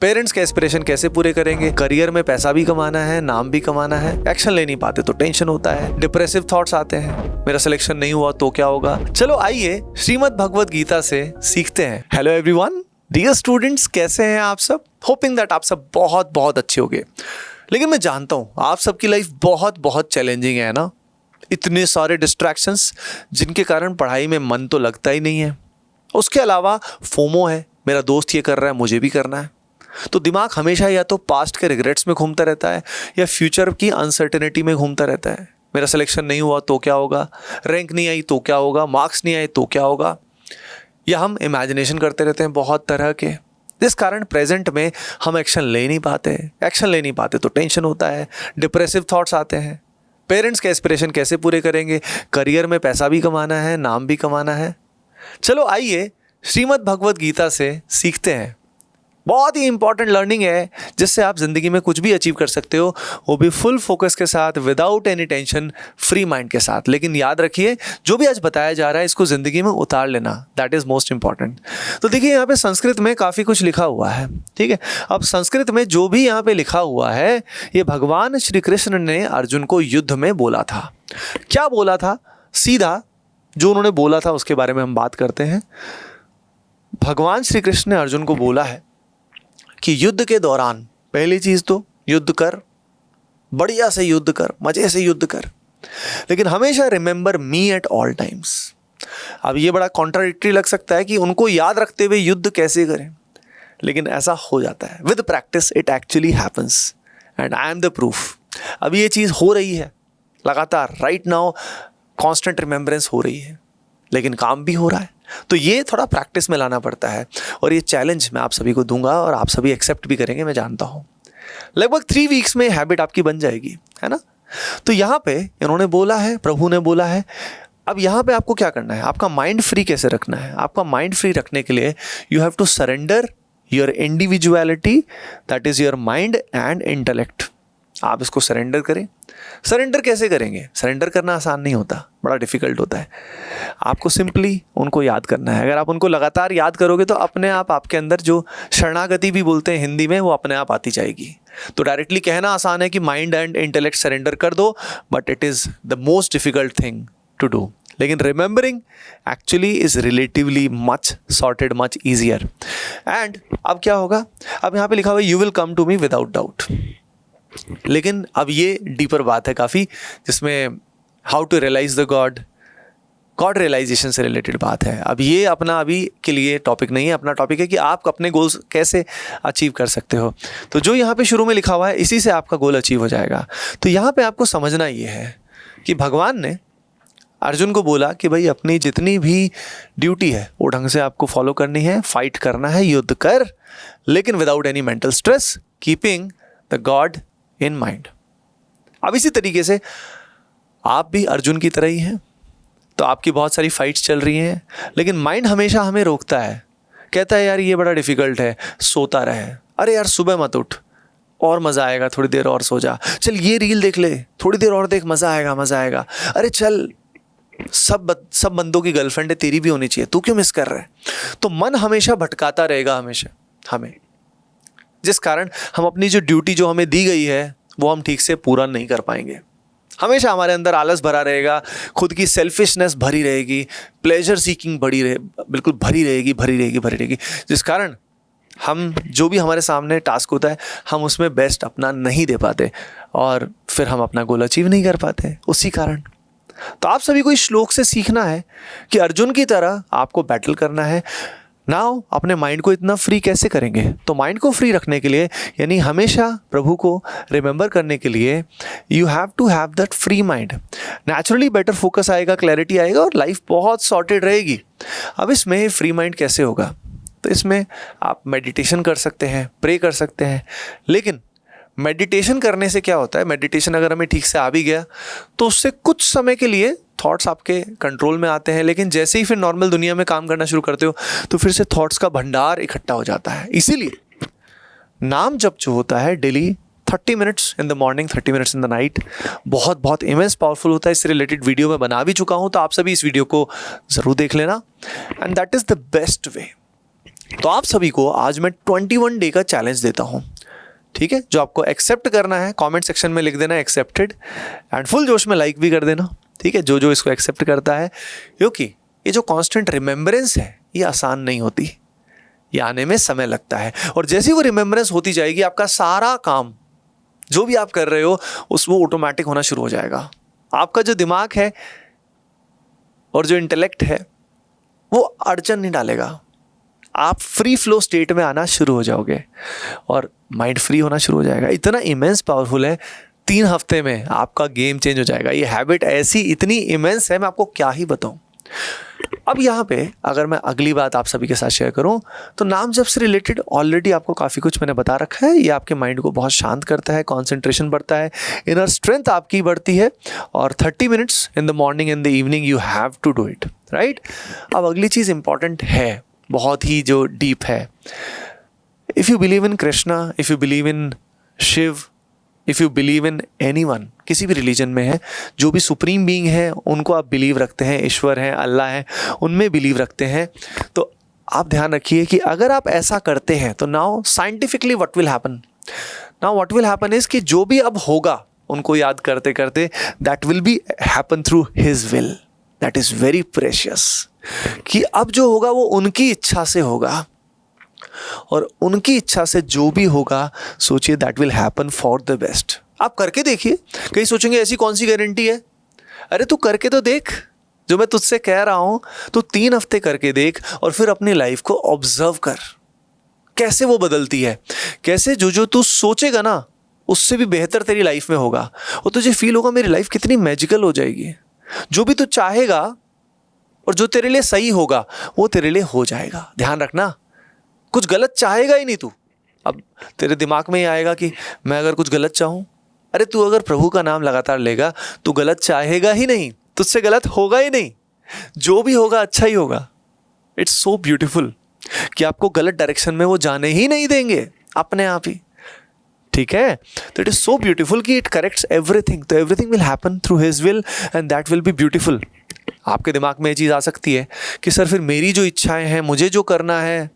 Parents के aspiration कैसे पूरे करेंगे, करियर में पैसा भी कमाना है, नाम भी कमाना है, एक्शन ले नहीं पाते तो टेंशन होता है, डिप्रेसिव थॉट्स आते हैं, मेरा सिलेक्शन नहीं हुआ तो क्या होगा। चलो आइए श्रीमद् भगवत गीता से सीखते हैं। हेलो एवरीवन, डियर स्टूडेंट्स, कैसे हैं आप सब। होपिंग दैट आप सब बहुत बहुत अच्छे होंगे। लेकिन मैं जानता हूँ आप सबकी लाइफ बहुत बहुत चैलेंजिंग है ना। इतने सारे डिस्ट्रैक्शंस जिनके कारण पढ़ाई में मन तो लगता ही नहीं है। उसके अलावा फोमो है, मेरा दोस्त ये कर रहा है मुझे भी करना है। तो दिमाग हमेशा या तो पास्ट के रिग्रेट्स में घूमता रहता है या फ्यूचर की अनसर्टेनिटी में घूमता रहता है। मेरा सिलेक्शन नहीं हुआ तो क्या होगा, रैंक नहीं आई तो क्या होगा, मार्क्स नहीं आए तो क्या होगा। या हम इमेजिनेशन करते रहते हैं बहुत तरह के, जिस कारण प्रेजेंट में हम एक्शन ले नहीं पाते तो टेंशन होता है, डिप्रेसिव थॉट्स आते हैं। पेरेंट्स के एस्पिरेशन कैसे पूरे करेंगे, करियर में पैसा भी कमाना है, नाम भी कमाना है। चलो आइए श्रीमद् भगवत गीता से सीखते हैं। बहुत ही इंपॉर्टेंट लर्निंग है जिससे आप जिंदगी में कुछ भी अचीव कर सकते हो, वो भी फुल फोकस के साथ, without any tension, free mind के साथ। लेकिन याद रखिए जो भी आज बताया जा रहा है इसको जिंदगी में उतार लेना, दैट इज मोस्ट इंपॉर्टेंट। तो देखिए यहाँ पे संस्कृत में काफ़ी कुछ लिखा हुआ है, ठीक है। अब संस्कृत में जो भी यहाँ पे लिखा हुआ है ये भगवान श्री कृष्ण ने अर्जुन को युद्ध में बोला था। क्या बोला था, सीधा जो उन्होंने बोला था उसके बारे में हम बात करते हैं। भगवान श्री कृष्ण ने अर्जुन को बोला है कि युद्ध के दौरान पहली चीज तो युद्ध कर, बढ़िया से युद्ध कर, मजे से युद्ध कर, लेकिन हमेशा remember me at all times. अब ये बड़ा कॉन्ट्राडिक्टरी लग सकता है कि उनको याद रखते हुए युद्ध कैसे करें, लेकिन ऐसा हो जाता है। With practice it actually happens and I am the proof. अब ये चीज़ हो रही है लगातार, राइट नाउ कॉन्स्टेंट रिमेम्बरेंस हो रही है, लेकिन काम भी हो रहा है। तो ये थोड़ा प्रैक्टिस में लाना पड़ता है और ये चैलेंज मैं आप सभी को दूंगा और आप सभी एक्सेप्ट भी करेंगे, मैं जानता हूँ। लगभग 3 वीक्स में हैबिट आपकी बन जाएगी, है ना। तो यहाँ पे इन्होंने बोला है, प्रभु ने बोला है। अब यहाँ पे आपको क्या करना है, आपका माइंड फ्री कैसे रखना है। आपका माइंड फ्री रखने के लिए you have to surrender your individuality, that is your mind and intellect. आप इसको सरेंडर करें। सरेंडर कैसे करेंगे, सरेंडर करना आसान नहीं होता, बड़ा डिफिकल्ट होता है। आपको सिंपली उनको याद करना है। अगर आप उनको लगातार याद करोगे तो अपने आप आपके अंदर जो शरणागति भी बोलते हैं हिंदी में, वो अपने आप आती जाएगी। तो डायरेक्टली कहना आसान है कि माइंड एंड इंटेलेक्ट सरेंडर कर दो, but it is the most difficult thing to do. लेकिन remembering actually is relatively much sorted, much easier. And अब क्या होगा, अब यहाँ पे लिखा हुआ है you will come to me without doubt. लेकिन अब ये डीपर बात है काफ़ी, जिसमें how to realise the God realisation से रिलेटेड बात है। अब ये अपना अभी के लिए टॉपिक नहीं है, अपना टॉपिक है कि आप अपने गोल्स कैसे अचीव कर सकते हो। तो जो यहाँ पे शुरू में लिखा हुआ है इसी से आपका गोल अचीव हो जाएगा। तो यहाँ पे आपको समझना ये है कि भगवान ने अर्जुन को बोला कि भाई अपनी जितनी भी ड्यूटी है वो ढंग से आपको फॉलो करनी है, फाइट करना है, युद्ध कर, लेकिन without any mental stress, keeping the God in mind. अब इसी तरीके से आप भी अर्जुन की तरह ही हैं। तो आपकी बहुत सारी फाइट्स चल रही हैं, लेकिन माइंड हमेशा हमें रोकता है, कहता है यार ये बड़ा डिफिकल्ट है, सोता रहे, अरे यार सुबह मत उठ, और मज़ा आएगा, थोड़ी देर और सो जा, चल ये रील देख ले, थोड़ी देर और देख, मज़ा आएगा, अरे चल सब बंदों की गर्लफ्रेंड है, तेरी भी होनी चाहिए, तू क्यों मिस कर रहा है। तो मन हमेशा भटकाता रहेगा हमेशा हमें, जिस कारण हम अपनी जो ड्यूटी जो हमें दी गई है वो हम ठीक से पूरा नहीं कर पाएंगे। हमेशा हमारे अंदर आलस भरा रहेगा, खुद की सेल्फिशनेस भरी रहेगी, प्लेजर सीकिंग बिल्कुल भरी रहेगी, जिस कारण हम जो भी हमारे सामने टास्क होता है हम उसमें बेस्ट अपना नहीं दे पाते और फिर हम अपना गोल अचीव नहीं कर पाते उसी कारण। तो आप सभी को इस श्लोक से सीखना है कि अर्जुन की तरह आपको बैटल करना है। नाउ अपने माइंड को इतना फ्री कैसे करेंगे, तो माइंड को फ्री रखने के लिए, यानी हमेशा प्रभु को रिमेंबर करने के लिए, you have to have that free mind. Naturally better focus आएगा, क्लैरिटी आएगा और लाइफ बहुत सॉर्टेड रहेगी। अब इसमें फ्री माइंड कैसे होगा, तो इसमें आप मेडिटेशन कर सकते हैं, प्रे कर सकते हैं। लेकिन मेडिटेशन करने से क्या होता है, मेडिटेशन अगर हमें ठीक से आ भी गया तो उससे कुछ समय के लिए थॉट्स आपके कंट्रोल में आते हैं, लेकिन जैसे ही फिर नॉर्मल दुनिया में काम करना शुरू करते हो तो फिर से थॉट्स का भंडार इकट्ठा हो जाता है। इसीलिए नाम जप जो होता है daily 30 minutes in the morning, 30 minutes in the night, बहुत बहुत इमेंस पावरफुल होता है। इससे रिलेटेड वीडियो मैं बना भी चुका हूँ, तो आप सभी इस वीडियो को ज़रूर देख लेना। And that is the best way तो आप सभी को आज मैं 21 डे का चैलेंज देता हूं, ठीक है, जो आपको एक्सेप्ट करना है। कमेंट सेक्शन में लिख देना एक्सेप्टेड एंड फुल जोश में लाइक भी कर देना, ठीक है, जो जो इसको एक्सेप्ट करता है। क्योंकि ये जो कांस्टेंट रिमेम्बरेंस है ये आसान नहीं होती, ये आने में समय लगता है। और जैसे ही वो रिमेम्बरेंस होती जाएगी आपका सारा काम जो भी आप कर रहे हो वो ऑटोमेटिक होना शुरू हो जाएगा। आपका जो दिमाग है और जो इंटेलेक्ट है वो अड़चन नहीं डालेगा। आप फ्री फ्लो स्टेट में आना शुरू हो जाओगे और माइंड फ्री होना शुरू हो जाएगा। इतना इमेंस पावरफुल है, 3 हफ्ते में आपका गेम चेंज हो जाएगा। ये हैबिट ऐसी इतनी इमेंस है, मैं आपको क्या ही बताऊं। अब यहाँ पे अगर मैं अगली बात आप सभी के साथ शेयर करूं तो नाम जप से रिलेटेड ऑलरेडी आपको काफ़ी कुछ मैंने बता रखा है। ये आपके माइंड को बहुत शांत करता है, कॉन्सेंट्रेशन बढ़ता है, इनर स्ट्रेंथ आपकी बढ़ती है और 30 minutes in the morning and the evening you have to do it, right. अब अगली चीज़ इंपॉर्टेंट है, बहुत ही जो डीप है। If you believe in Krishna, if you believe in Shiv, if you believe in anyone, किसी भी रिलीजन में है, जो भी सुप्रीम बीइंग है उनको आप बिलीव रखते हैं, ईश्वर हैं, अल्लाह है, उनमें बिलीव रखते हैं, तो आप ध्यान रखिए कि अगर आप ऐसा करते हैं तो now scientifically what will happen, now what will happen is कि जो भी अब होगा उनको याद करते करते that will be happen through his will. That is very precious कि अब जो होगा वो उनकी इच्छा से होगा और उनकी इच्छा से जो भी होगा सोचिए that will happen for the best. आप करके देखिए, कहीं सोचेंगे ऐसी कौन सी गारंटी है। अरे तू करके तो देख, जो मैं तुझसे कह रहा हूं तो 3 हफ्ते करके देख और फिर अपनी लाइफ को ऑब्जर्व कर कैसे वो बदलती है, कैसे जो जो तू सोचेगा ना उससे भी बेहतर तेरी लाइफ में होगा और तुझे फील होगा मेरी लाइफ कितनी मैजिकल हो जाएगी। जो भी तू चाहेगा और जो तेरे लिए सही होगा वो तेरे लिए हो जाएगा। ध्यान रखना, कुछ गलत चाहेगा ही नहीं तू। अब तेरे दिमाग में ही आएगा कि मैं अगर कुछ गलत चाहूं, अरे तू अगर प्रभु का नाम लगातार लेगा तू गलत चाहेगा ही नहीं, तुझसे गलत होगा ही नहीं, जो भी होगा अच्छा ही होगा। इट्स सो ब्यूटीफुल कि आपको गलत डायरेक्शन में वो जाने ही नहीं देंगे अपने आप ही, ठीक है। तो इट इज सो ब्यूटीफुल कि इट करेक्ट्स एवरीथिंग, तो everything will happen through his will and that will be beautiful. आपके दिमाग में ये चीज़ आ सकती है कि सर फिर मेरी जो इच्छाएं हैं, मुझे जो करना है,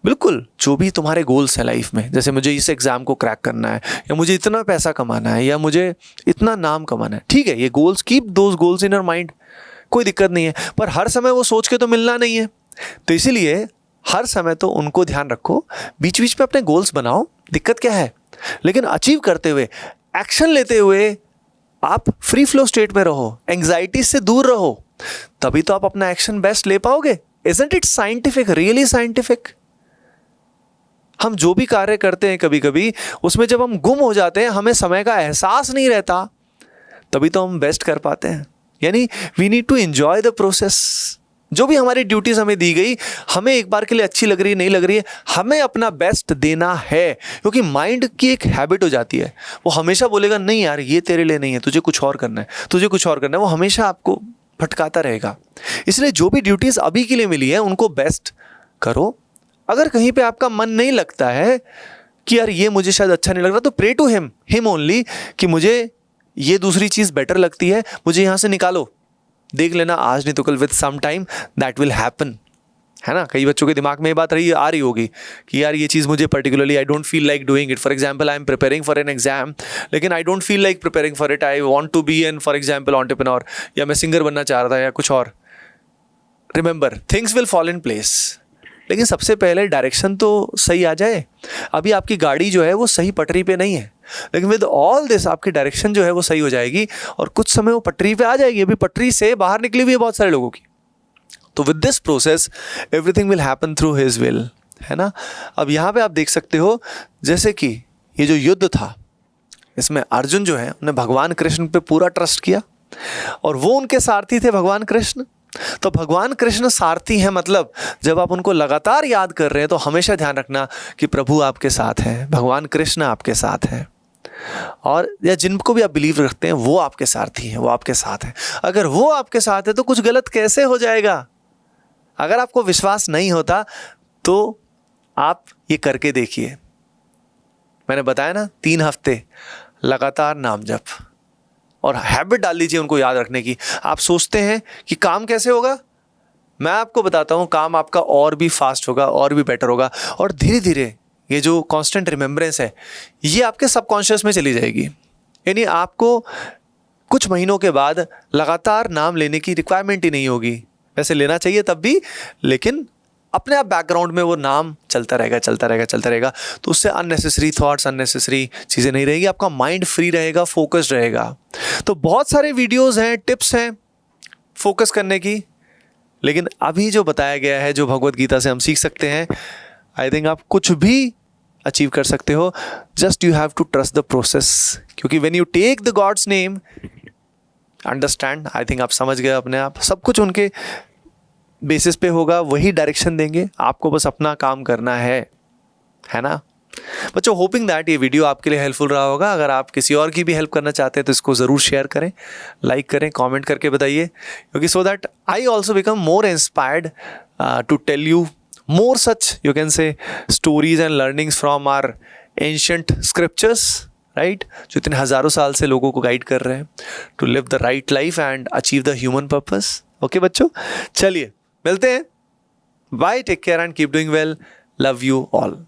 बिल्कुल जो भी तुम्हारे गोल्स हैं लाइफ में, जैसे मुझे इस एग्ज़ाम को क्रैक करना है या मुझे इतना पैसा कमाना है या मुझे इतना नाम कमाना है, ठीक है, ये goals, keep those goals in your mind, कोई दिक्कत नहीं है। पर हर समय वो सोच के तो मिलना नहीं है, तो इसीलिए हर समय तो उनको ध्यान रखो, बीच बीच में अपने गोल्स बनाओ, दिक्कत क्या है, लेकिन अचीव करते हुए, एक्शन लेते हुए आप फ्री फ्लो स्टेट में रहो, एंग्जाइटी से दूर रहो, तभी तो आप अपना एक्शन बेस्ट ले पाओगे। Isn't it scientific, really scientific? हम जो भी कार्य करते हैं कभी कभी उसमें जब हम गुम हो जाते हैं, हमें समय का एहसास नहीं रहता, तभी तो हम बेस्ट कर पाते हैं। यानी we need to enjoy the process. जो भी हमारी ड्यूटीज हमें दी गई, हमें एक बार के लिए अच्छी लग रही है, नहीं लग रही है, हमें अपना बेस्ट देना है। क्योंकि माइंड की एक हैबिट हो जाती है, वो हमेशा बोलेगा नहीं यार ये तेरे लिए नहीं है, तुझे कुछ और करना है, तुझे कुछ और करना है, वो हमेशा आपको भटकाता रहेगा। इसलिए जो भी ड्यूटीज अभी के लिए मिली है उनको बेस्ट करो। अगर कहीं पे आपका मन नहीं लगता है कि यार ये मुझे शायद अच्छा नहीं लग रहा, तो प्रे टू हिम ओनली कि मुझे ये दूसरी चीज़ बेटर लगती है, मुझे यहाँ से निकालो। देख लेना आज नहीं तो कल, with some time that will happen, है ना। कई बच्चों के दिमाग में ये बात आ रही होगी कि यार ये चीज़ मुझे particularly I don't feel like doing it. For example I am preparing for an exam, लेकिन I don't feel like preparing for it, I want to be an for example entrepreneur, या मैं सिंगर बनना चाह रहा था या कुछ और। Remember things will fall in place, लेकिन सबसे पहले डायरेक्शन तो सही आ जाए। अभी आपकी गाड़ी जो है वो सही पटरी पे नहीं है, लेकिन विद ऑल दिस आपकी डायरेक्शन जो है वो सही हो जाएगी और कुछ समय वो पटरी पे आ जाएगी। अभी पटरी से बाहर निकली हुई है बहुत सारे लोगों की। तो with this process everything will happen through his will, है ना। अब यहाँ पे आप देख सकते हो जैसे कि ये जो युद्ध था, इसमें अर्जुन जो है उन्हें भगवान कृष्ण पे पूरा ट्रस्ट किया और वो उनके सारथी थे भगवान कृष्ण। तो भगवान कृष्ण सारथी हैं, मतलब जब आप उनको लगातार याद कर रहे हैं तो हमेशा ध्यान रखना कि प्रभु आपके साथ हैं, भगवान कृष्ण आपके साथ हैं, और या जिनको भी आप बिलीव रखते हैं वो आपके सारथी हैं, वो आपके साथ हैं। अगर वो आपके साथ है तो कुछ गलत कैसे हो जाएगा। अगर आपको विश्वास नहीं होता तो आप ये करके देखिए। मैंने बताया ना 3 हफ्ते लगातार नाम जप और हैबिट डाल लीजिए उनको याद रखने की। आप सोचते हैं कि काम कैसे होगा, मैं आपको बताता हूँ काम आपका और भी फास्ट होगा और भी बेटर होगा, और धीरे धीरे ये जो कांस्टेंट रिमेम्बरेंस है ये आपके सबकॉन्शियस में चली जाएगी। यानी आपको कुछ महीनों के बाद लगातार नाम लेने की रिक्वायरमेंट ही नहीं होगी। वैसे लेना चाहिए तब भी, लेकिन अपने आप बैकग्राउंड में वो नाम चलता रहेगा चलता रहेगा चलता रहेगा। तो उससे अननेसेसरी थॉट्स, अननेसेसरी चीज़ें नहीं रहेगी, आपका माइंड फ्री रहेगा, फोकस्ड रहेगा। तो बहुत सारे वीडियोस हैं, टिप्स हैं फोकस करने की, लेकिन अभी जो बताया गया है, जो भगवत गीता से हम सीख सकते हैं, आई थिंक आप कुछ भी अचीव कर सकते हो। Just you have to trust the process, क्योंकि when you take the God's name, understand, I think आप समझ गए अपने आप, सब कुछ उनके बेसिस पे होगा, वही डायरेक्शन देंगे, आपको बस अपना काम करना है ना बच्चों। होपिंग दैट ये वीडियो आपके लिए हेल्पफुल रहा होगा। अगर आप किसी और की भी हेल्प करना चाहते हैं तो इसको ज़रूर शेयर करें, लाइक करें, कमेंट करके बताइए, क्योंकि so that I also become more inspired to tell you more such, you can say, stories and learnings from our ancient scriptures, right, जो इतने हज़ारों साल से लोगों को गाइड कर रहे हैं to live the right life and achieve the human purpose. Okay बच्चों, चलिए मिलते हैं, bye, take care and keep doing well, love you all.